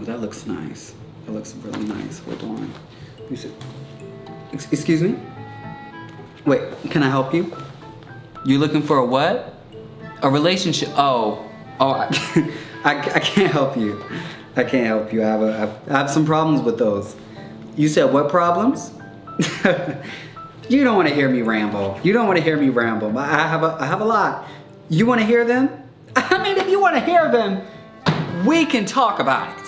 Oh, that looks nice. That looks really nice. Hold on. Excuse me? Wait, can I help you? You looking for a what? A relationship? Oh, I can't help you. I can't help you. I have some problems with those. You said what problems? You don't want to hear me ramble. You don't want to hear me ramble. I have a lot. You want to hear them? I mean, if you want to hear them, we can talk about it.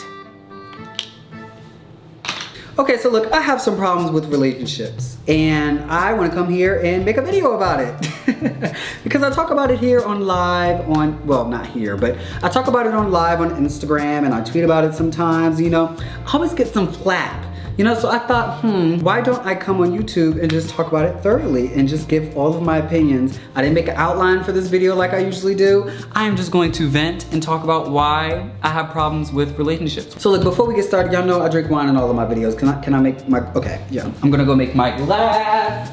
Okay, so look, I have some problems with relationships, and I want to come here and make a video about it. Because I talk about it here on live on, well, not here, but I talk about it on live on Instagram, and I tweet about it sometimes, you know. I always get some flap. You know, so I thought, why don't I come on YouTube and just talk about it thoroughly and just give all of my opinions. I didn't make an outline for this video like I usually do. I am just going to vent and talk about why I have problems with relationships. So look, before we get started, y'all know I drink wine in all of my videos. Can I make my, okay, yeah. I'm gonna go make my glass.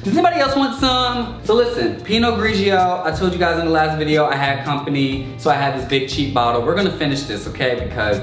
Does anybody else want some? So listen, Pinot Grigio, I told you guys in the last video I had company, so I had this big cheap bottle. We're gonna finish this, okay, because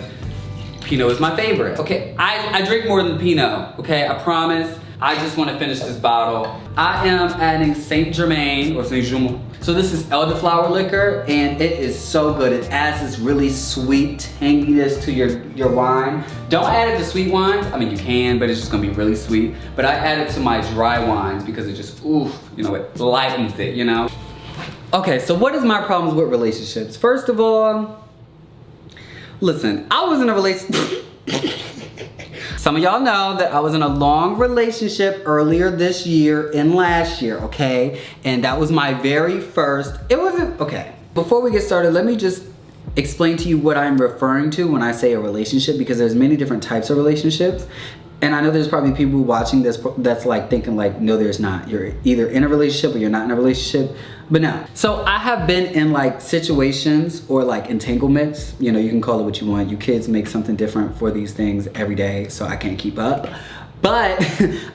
Pinot is my favorite. Okay, I drink more than Pinot, okay, I promise. I just want to finish this bottle. I am adding Saint Germain, or Saint Germain. So this is elderflower liquor, and it is so good. It adds this really sweet tanginess to your wine. Don't add it to sweet wines. I mean, you can, but it's just gonna be really sweet. But I add it to my dry wines because it just, oof, you know, it lightens it, you know? Okay, so what is my problems with relationships? First of all, listen, I was in a relationship. Some of y'all know that I was in a long relationship earlier this year and last year, okay? And that was my very first, it wasn't, okay. Before we get started, let me just explain to you what I'm referring to when I say a relationship, because there's many different types of relationships. And I know there's probably people watching this that's like thinking like, no, there's not. You're either in a relationship or you're not in a relationship, but no. So I have been in like situations or like entanglements, you know, you can call it what you want. You kids make something different for these things every day, so I can't keep up. But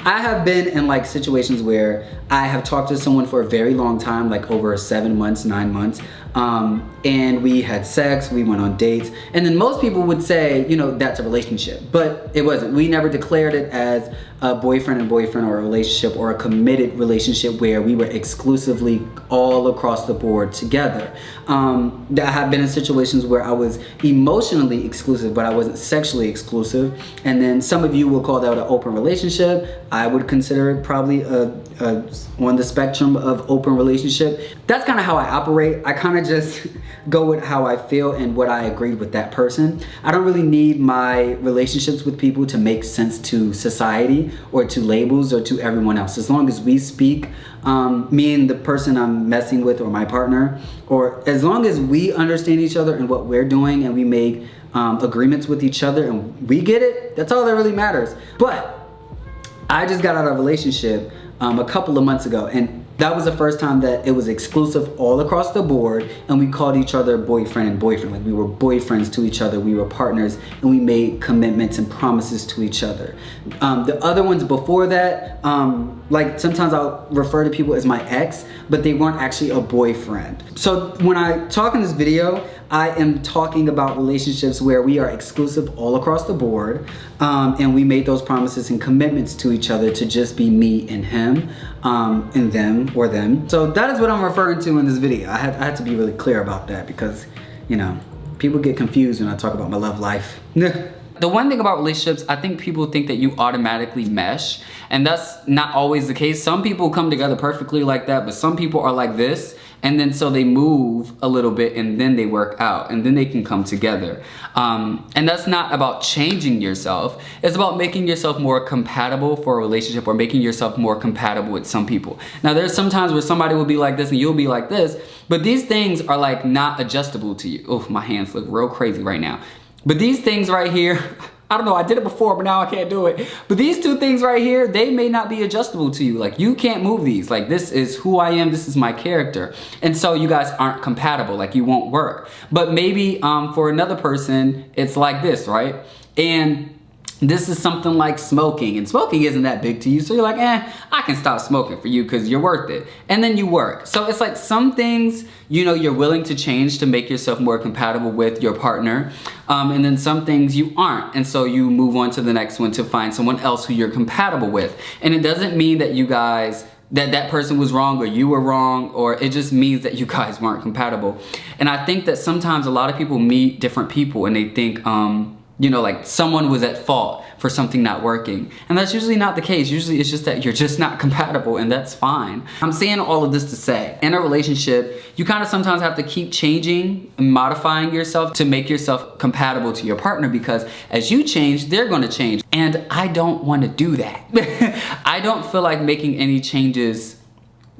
I have been in like situations where I have talked to someone for a very long time, like over 7 months, 9 months. And we had sex, we went on dates. And then most people would say, you know, that's a relationship, but it wasn't. We never declared it as a boyfriend and boyfriend or a relationship or a committed relationship where we were exclusively all across the board together. I have been in situations where I was emotionally exclusive, but I wasn't sexually exclusive. And then some of you will call that an open relationship. I would consider it probably on the spectrum of open relationship. That's kind of how I operate. I kind of just go with how I feel and what I agreed with that person. I don't really need my relationships with people to make sense to society or to labels or to everyone else. As long as we speak, me and the person I'm messing with or my partner, or as long as we understand each other and what we're doing and we make agreements with each other and we get it, that's all that really matters. But I just got out of a relationship a couple of months ago, and that was the first time that it was exclusive all across the board, and we called each other boyfriend and boyfriend. Like we were boyfriends to each other, we were partners, and we made commitments and promises to each other. The other ones before that, like sometimes I'll refer to people as my ex, but they weren't actually a boyfriend. So when I talk in this video, I am talking about relationships where we are exclusive all across the board, and we made those promises and commitments to each other to just be me and him, and them or them. So that is what I'm referring to in this video. I had to be really clear about that because, you know, people get confused when I talk about my love life. The one thing about relationships, I think people think that you automatically mesh, and that's not always the case. Some people come together perfectly like that, but some people are like this, and then so they move a little bit and then they work out and then they can come together. And that's not about changing yourself. It's about making yourself more compatible for a relationship or making yourself more compatible with some people. Now there's some times where somebody will be like this and you'll be like this, but these things are like not adjustable to you. Oh, my hands look real crazy right now. But these things right here, I don't know, I did it before, but now I can't do it. But these two things right here, they may not be adjustable to you. Like you can't move these. Like this is who I am, this is my character. And so you guys aren't compatible, like you won't work. But maybe for another person, it's like this, right? And this is something like smoking, and smoking isn't that big to you, so you're like, I can stop smoking for you because you're worth it. And then you work. So it's like some things, you know, you're willing to change to make yourself more compatible with your partner. And then some things you aren't. And so you move on to the next one to find someone else who you're compatible with. And it doesn't mean that you guys, that person was wrong or you were wrong, or it just means that you guys weren't compatible. And I think that sometimes a lot of people meet different people and they think, you know, like someone was at fault for something not working. And that's usually not the case. Usually it's just that you're just not compatible, and that's fine. I'm saying all of this to say, in a relationship, you kind of sometimes have to keep changing and modifying yourself to make yourself compatible to your partner, because as you change, they're gonna change. And I don't wanna do that. I don't feel like making any changes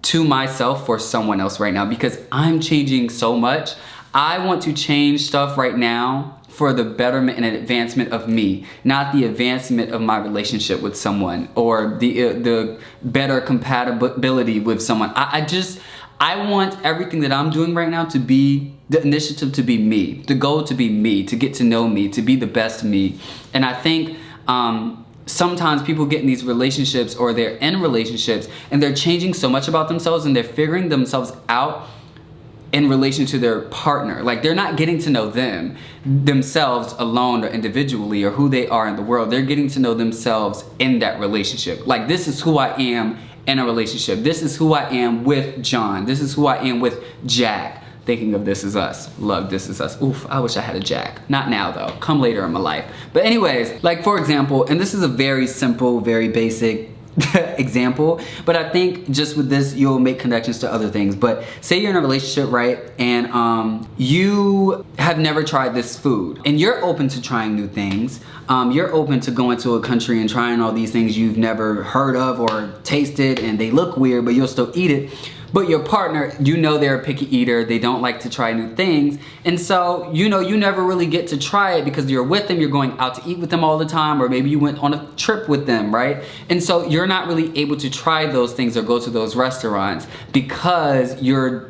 to myself for someone else right now, because I'm changing so much. I want to change stuff right now for the betterment and advancement of me, not the advancement of my relationship with someone or the better compatibility with someone. I want everything that I'm doing right now to be the initiative, to be me, the goal to be me, to get to know me, to be the best me. And I think sometimes people get in these relationships, or they're in relationships and they're changing so much about themselves and they're figuring themselves out in relation to their partner. Like, they're not getting to know themselves alone or individually, or who they are in the world. They're getting to know themselves in that relationship. Like, this is who I am in a relationship. This is who I am with John. This is who I am with Jack. Thinking of This Is Us. Love This Is Us. Oof, I wish I had a Jack. Not now though, come later in my life. But anyways, like for example, and this is a very simple, very basic example, but I think just with this you'll make connections to other things. But say you're in a relationship, right, and you have never tried this food and you're open to trying new things. You're open to going to a country and trying all these things you've never heard of or tasted, and they look weird but you'll still eat it. But your partner, you know, they're a picky eater, they don't like to try new things, and so you know you never really get to try it because you're with them, you're going out to eat with them all the time, or maybe you went on a trip with them, right? And so you're not really able to try those things or go to those restaurants because you're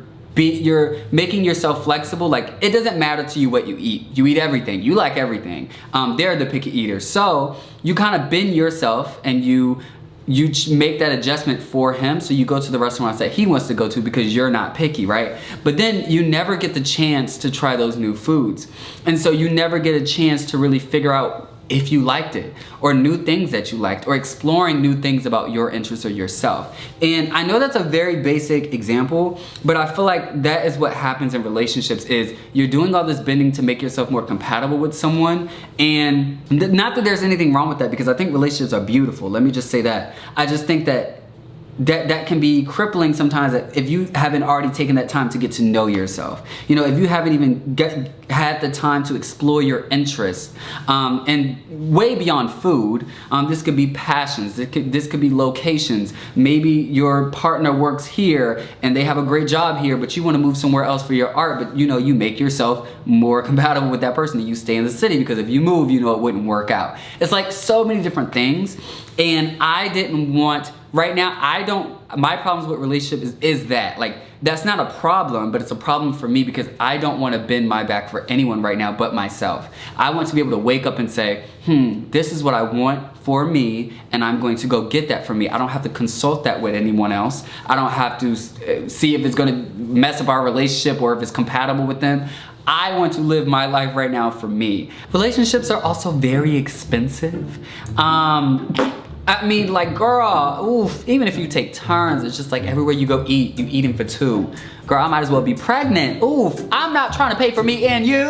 making yourself flexible. Like, it doesn't matter to you what you eat. You eat everything, you like everything. They're the picky eaters. So you kind of bend yourself and you make that adjustment for him, so you go to the restaurants that he wants to go to because you're not picky, right? But then you never get the chance to try those new foods. And so you never get a chance to really figure out if you liked it, or new things that you liked, or exploring new things about your interests or yourself. And I know that's a very basic example, but I feel like that is what happens in relationships, is you're doing all this bending to make yourself more compatible with someone. And not that there's anything wrong with that, because I think relationships are beautiful. Let me just say that. I just think that that can be crippling sometimes if you haven't already taken that time to get to know yourself. You know, if you haven't even had the time to explore your interests, and way beyond food. This could be passions, this could be locations. Maybe your partner works here and they have a great job here, but you want to move somewhere else for your art, but you know, you make yourself more compatible with that person and you stay in the city, because if you move, you know, it wouldn't work out. It's like so many different things. And I didn't want, right now, my problems with relationships is that, like, that's not a problem, but it's a problem for me because I don't want to bend my back for anyone right now but myself. I want to be able to wake up and say, this is what I want for me, and I'm going to go get that for me. I don't have to consult that with anyone else. I don't have to see if it's going to mess up our relationship or if it's compatible with them. I want to live my life right now for me. Relationships are also very expensive. I mean, like, girl, oof, even if you take turns, it's just like everywhere you go eat, you eating for two. Girl, I might as well be pregnant. Oof, I'm not trying to pay for me and you.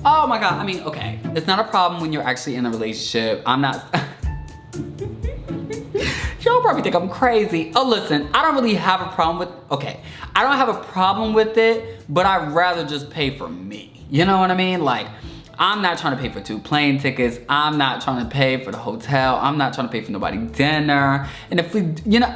Oh my God, I mean, okay. It's not a problem when you're actually in a relationship. I'm not, y'all probably think I'm crazy. Oh, listen, I don't really have a problem with, okay. I don't have a problem with it, but I'd rather just pay for me. You know what I mean? Like, I'm not trying to pay for 2 plane tickets. I'm not trying to pay for the hotel. I'm not trying to pay for nobody dinner. And if we, you know,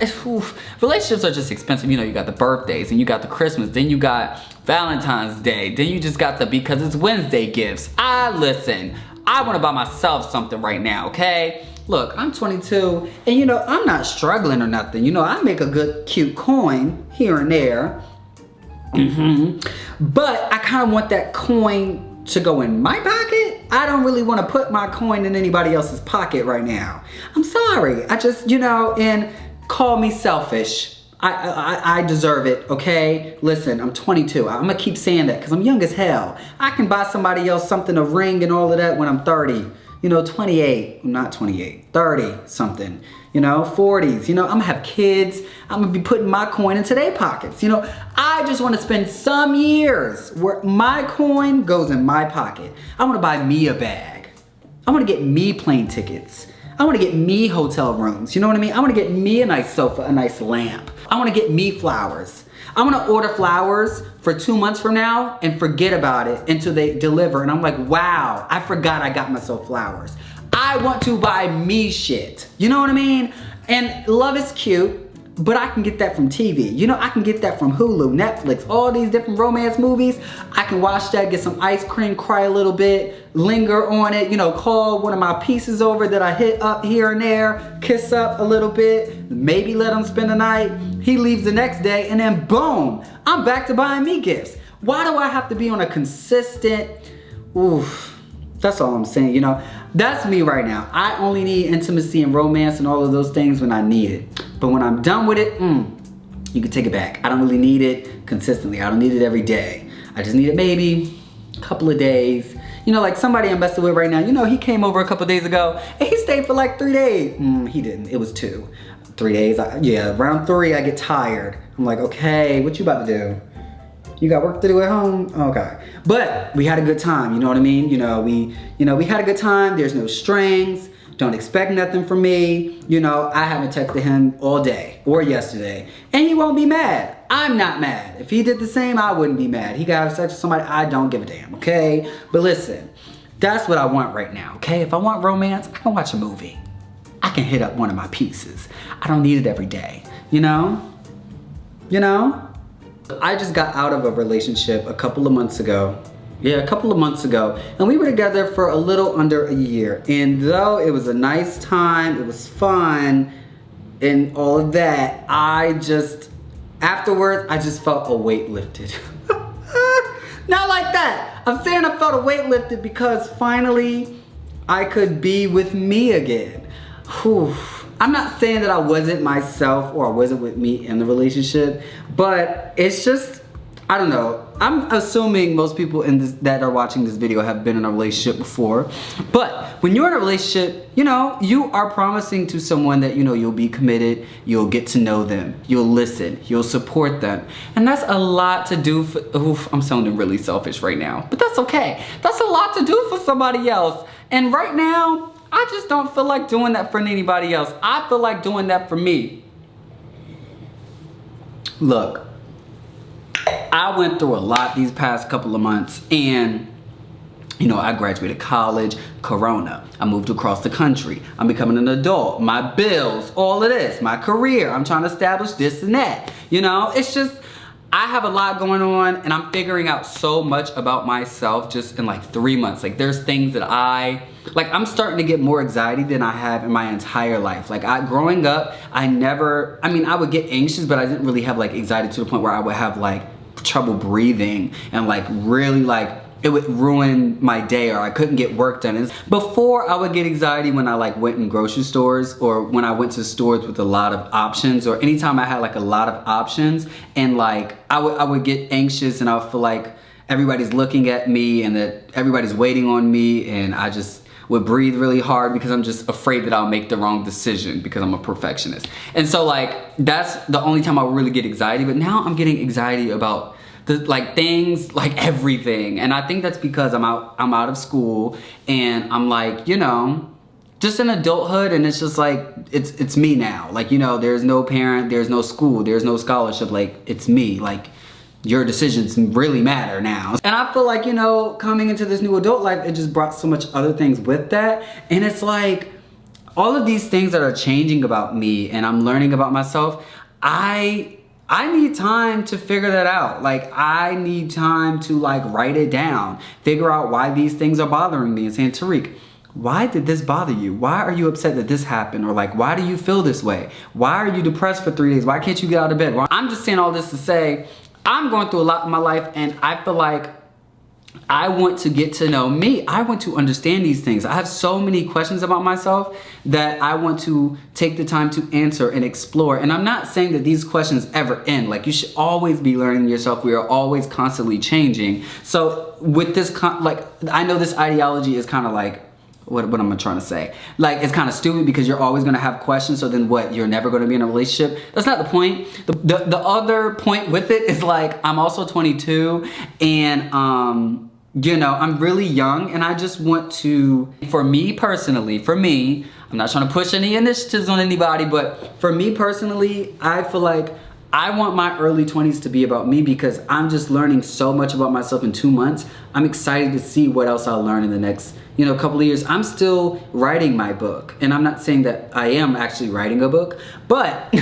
relationships are just expensive. You know, you got the birthdays and you got the Christmas, then you got Valentine's Day, then you just got the because it's Wednesday gifts. Listen, I want to buy myself something right now, okay? Look, I'm 22 and you know, I'm not struggling or nothing. You know, I make a good cute coin here and there. But I kind of want that coin to go in my pocket I don't really want to put my coin in anybody else's pocket right now. I'm sorry. I just, you know, and call me selfish. I deserve it, okay? Listen, I'm 22. I'm gonna keep saying that because I'm young as hell. I can buy somebody else something, a ring and all of that when I'm 30. You know, 28, not 28, 30 something, you know, 40s. You know, I'm gonna have kids. I'm gonna be putting my coin into their pockets. You know, I just wanna spend some years where my coin goes in my pocket. I wanna buy me a bag. I wanna get me plane tickets. I wanna get me hotel rooms, you know what I mean? I wanna get me a nice sofa, a nice lamp. I wanna get me flowers. I wanna order flowers for 2 months from now and forget about it until they deliver. And I'm like, wow, I forgot I got myself flowers. I want to buy me shit. You know what I mean? And love is cute, but I can get that from TV. You know, I can get that from Hulu, Netflix, all these different romance movies. I can watch that, get some ice cream, cry a little bit, linger on it, you know, call one of my pieces over that I hit up here and there, kiss up a little bit, maybe let him spend the night. He leaves the next day and then boom, I'm back to buying me gifts. Why do I have to be on a consistent, oof, that's all I'm saying, you know. That's me right now. I only need intimacy and romance and all of those things when I need it. But when I'm done with it, you can take it back. I don't really need it consistently. I don't need it every day. I just need it maybe a couple of days. You know, like somebody I'm messing with right now, you know, he came over a couple of days ago and he stayed for like 3 days. He didn't, it was 2. 3 days, yeah, around 3 I get tired. I'm like, okay, what you about to do? You got work to do at home? Okay. But we had a good time, you know what I mean? We had a good time. There's no strings. Don't expect nothing from me. You know, I haven't texted him all day or yesterday. And he won't be mad. I'm not mad. If he did the same, I wouldn't be mad. He got sex with somebody, I don't give a damn, okay? But listen, that's what I want right now, okay? If I want romance, I can watch a movie. I can hit up one of my pieces. I don't need it every day, you know? You know? I just got out of a relationship a couple of months ago. Yeah, a couple of months ago. And we were together for a little under a year. And though it was a nice time, it was fun, and all of that, afterwards, I just felt a weight lifted. Not like that. I'm saying I felt a weight lifted because finally I could be with me again. Whew. I'm not saying that I wasn't myself or I wasn't with me in the relationship, but it's just, I don't know. I'm assuming most people that are watching this video have been in a relationship before. But when you're in a relationship, you know, you are promising to someone that, you know, you'll be committed, you'll get to know them, you'll listen, you'll support them. And that's a lot to do for, oof, I'm sounding really selfish right now, but that's okay. That's a lot to do for somebody else. And right now, I just don't feel like doing that for anybody else. I feel like doing that for me. Look, I went through a lot these past couple of months, and you know, I graduated college, Corona. I moved across the country. I'm becoming an adult. My bills, all of this, my career. I'm trying to establish this and that. You know, it's just, I have a lot going on, and I'm figuring out so much about myself just in like 3 months. Like there's things that I'm starting to get more anxiety than I have in my entire life. Like growing up, I would get anxious, but I didn't really have like anxiety to the point where I would have like trouble breathing and like really like it would ruin my day or I couldn't get work done. And before I would get anxiety when I like went in grocery stores or when I went to stores with a lot of options or anytime I had like a lot of options, and like I would get anxious and I would feel like everybody's looking at me and that everybody's waiting on me, and I just would breathe really hard because I'm just afraid that I'll make the wrong decision because I'm a perfectionist. And so like that's the only time I would really get anxiety, but now I'm getting anxiety about things, like everything. And I think that's because I'm out of school and I'm like, you know, just in adulthood, and it's just like it's me now. Like, you know, there's no parent, there's no school, there's no scholarship, like it's me. Like your decisions really matter now. And I feel like, you know, coming into this new adult life, it just brought so much other things with that. And it's like all of these things that are changing about me and I'm learning about myself, I need time to figure that out. Like I need time to like write it down, figure out why these things are bothering me and saying, Tariq, why did this bother you? Why are you upset that this happened? Or like, why do you feel this way? Why are you depressed for 3 days? Why can't you get out of bed? I'm just saying all this to say, I'm going through a lot in my life, and I feel like I want to get to know me. I want to understand these things. I have so many questions about myself that I want to take the time to answer and explore. And I'm not saying that these questions ever end. Like, you should always be learning yourself. We are always constantly changing. So with this, I know this ideology is kind of like, what am I trying to say? Like, it's kind of stupid because you're always going to have questions. So then what? You're never going to be in a relationship? That's not the point. The other point with it is, like, I'm also 22 and, you know, I'm really young and I just want to, for me personally, I'm not trying to push any initiatives on anybody, but for me personally, I feel like I want my early 20s to be about me because I'm just learning so much about myself in 2 months. I'm excited to see what else I'll learn in the next, you know, couple of years. I'm still writing my book, and I'm not saying that I am actually writing a book, but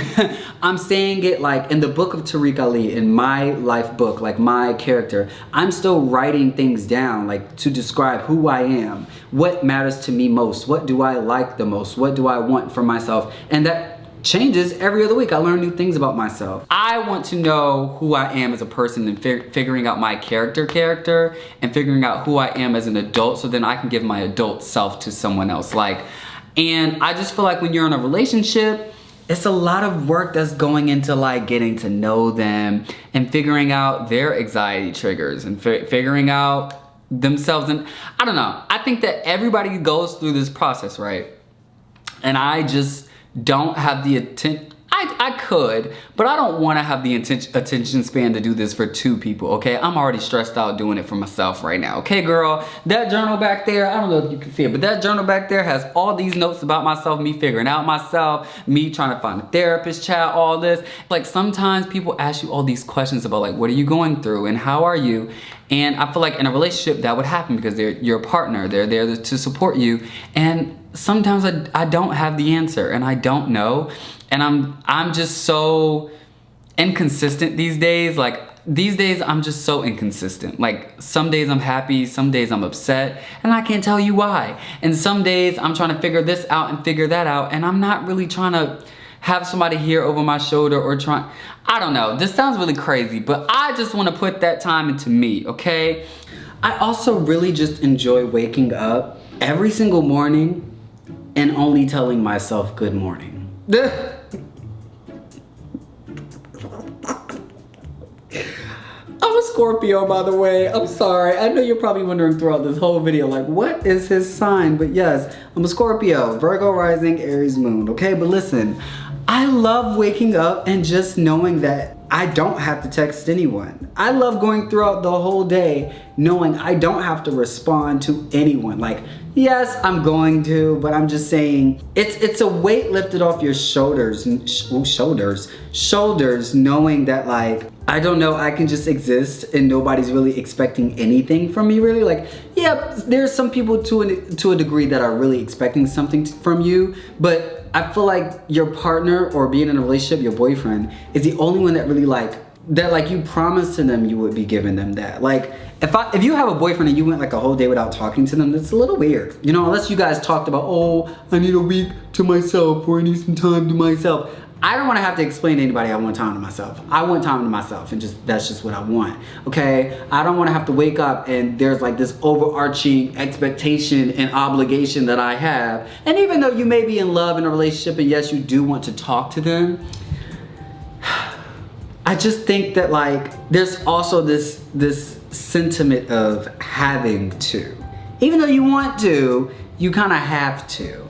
I'm saying it like in the book of Tarek Ali, in my life book, like my character, I'm still writing things down, like to describe who I am, what matters to me most, what do I like the most, what do I want for myself, and that changes every other week. I learn new things about myself. I want to know who I am as a person and figuring out my character and figuring out who I am as an adult so then I can give my adult self to someone else. And I just feel like when you're in a relationship, it's a lot of work that's going into like getting to know them and figuring out their anxiety triggers and figuring out themselves. And I don't know, I think that everybody goes through this process, right? And I just don't have the attention. I could, but I don't want to have the attention span to do this for 2 people, okay? I'm already stressed out doing it for myself right now, okay, girl? That journal back there, I don't know if you can see it, but that journal back there has all these notes about myself, me figuring out myself, me trying to find a therapist, chat, all this. Like, sometimes people ask you all these questions about, like, what are you going through and how are you? And I feel like in a relationship that would happen because they're your partner, they're there to support you. And sometimes I don't have the answer and I don't know. And I'm just so inconsistent these days. Like, these days I'm just so inconsistent. Like, some days I'm happy, some days I'm upset, and I can't tell you why. And some days I'm trying to figure this out and figure that out, and I'm not really trying to have somebody here over my shoulder or I don't know. This sounds really crazy, but I just want to put that time into me, okay? I also really just enjoy waking up every single morning and only telling myself good morning. I'm a Scorpio, by the way. I'm sorry. I know you're probably wondering throughout this whole video, like, what is his sign? But yes, I'm a Scorpio, Virgo rising, Aries moon, okay? But listen, I love waking up and just knowing that I don't have to text anyone. I love going throughout the whole day knowing I don't have to respond to anyone. Like, yes, I'm going to, but I'm just saying it's a weight lifted off your shoulders, shoulders, knowing that, like, I don't know, I can just exist and nobody's really expecting anything from me, really. Like, yeah, there's some people to a degree that are really expecting something from you, but I feel like your partner or being in a relationship, your boyfriend, is the only one that really that you promised to them you would be giving them that. Like, if you have a boyfriend and you went like a whole day without talking to them, that's a little weird. You know, unless you guys talked about, oh, I need a week to myself or I need some time to myself. I don't want to have to explain to anybody I want time to myself. I want time to myself and that's just what I want, okay? I don't want to have to wake up and there's like this overarching expectation and obligation that I have. And even though you may be in love in a relationship and yes, you do want to talk to them, I just think that, like, there's also this sentiment of having to. Even though you want to, you kind of have to.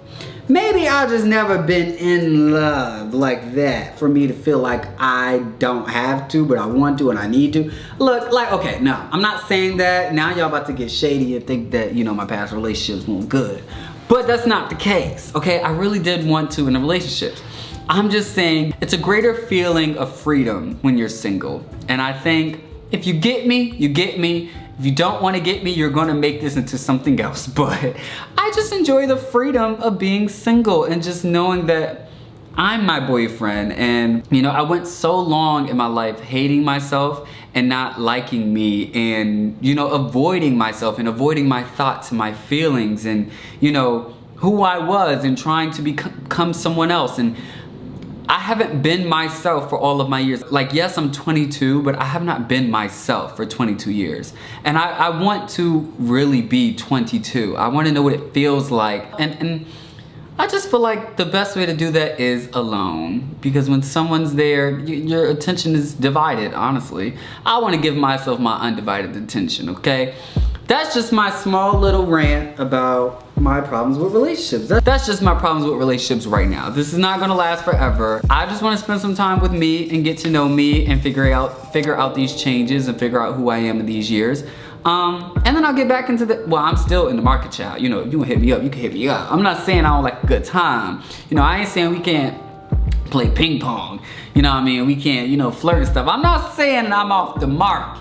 Maybe I've just never been in love like that for me to feel like I don't have to, but I want to and I need to. Look, like, okay, no, I'm not saying that. Now y'all about to get shady and think that, you know, my past relationships weren't good. But that's not the case, okay? I really did want to in a relationship. I'm just saying it's a greater feeling of freedom when you're single. And I think if you get me, you get me. If you don't want to get me, you're going to make this into something else. But I just enjoy the freedom of being single and just knowing that I'm my boyfriend. And, you know, I went so long in my life hating myself and not liking me and, you know, avoiding myself and avoiding my thoughts and my feelings and, you know, who I was and trying to become someone else. And I haven't been myself for all of my years. Like, yes, I'm 22, but I have not been myself for 22 years. And I want to really be 22. I want to know what it feels like. And I just feel like the best way to do that is alone. Because when someone's there, your attention is divided, honestly. I want to give myself my undivided attention, okay? That's just my small little rant about my problems with relationships. That's just my problems with relationships right now. This is not gonna last forever. I just wanna spend some time with me and get to know me and figure out these changes and figure out who I am in these years. And then I'll get back into well, I'm still in the market, child. You know, if you wanna hit me up, you can hit me up. I'm not saying I don't like a good time. You know, I ain't saying we can't play ping pong. You know what I mean? We can't, you know, flirt and stuff. I'm not saying I'm off the market.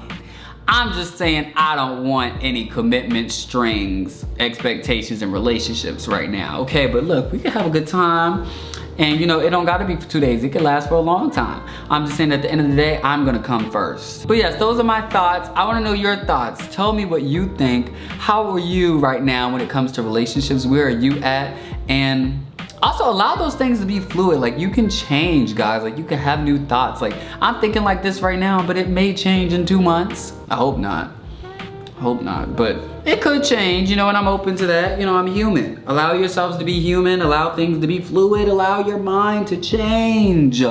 I'm just saying I don't want any commitment, strings, expectations, and relationships right now, okay? But look, we can have a good time, and you know, it don't gotta be for 2 days. It can last for a long time. I'm just saying at the end of the day, I'm gonna come first. But yes, those are my thoughts. I wanna know your thoughts. Tell me what you think. How are you right now when it comes to relationships? Where are you at? And also allow those things to be fluid. Like, you can change, guys. Like, you can have new thoughts. Like, I'm thinking like this right now, but it may change in 2 months. I hope not. I hope not, but it could change, you know, and I'm open to that. You know, I'm human. Allow yourselves to be human. Allow things to be fluid. Allow your mind to change.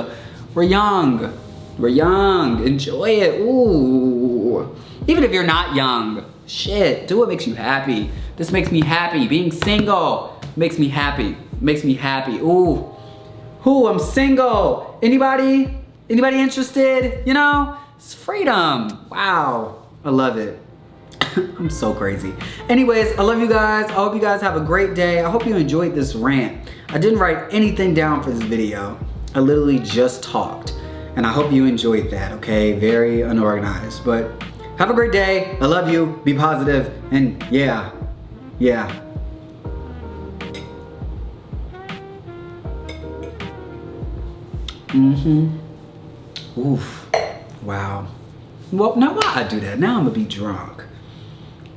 We're young. We're young. Enjoy it. Ooh. Even if you're not young, shit, do what makes you happy. This makes me happy. Being single makes me happy. Makes me happy. Ooh, I'm single. Anybody interested? You know, it's freedom. Wow, I love it. I'm so crazy. Anyways, I love you guys. I hope you guys have a great day. I hope you enjoyed this rant. I didn't write anything down for this video. I literally just talked, and I hope you enjoyed that, okay? Very unorganized, but have a great day. I love you. Be positive, and yeah. Oof. Wow. Well, now why I do that? Now I'm gonna be drunk.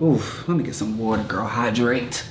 Oof. Let me get some water, girl. Hydrate.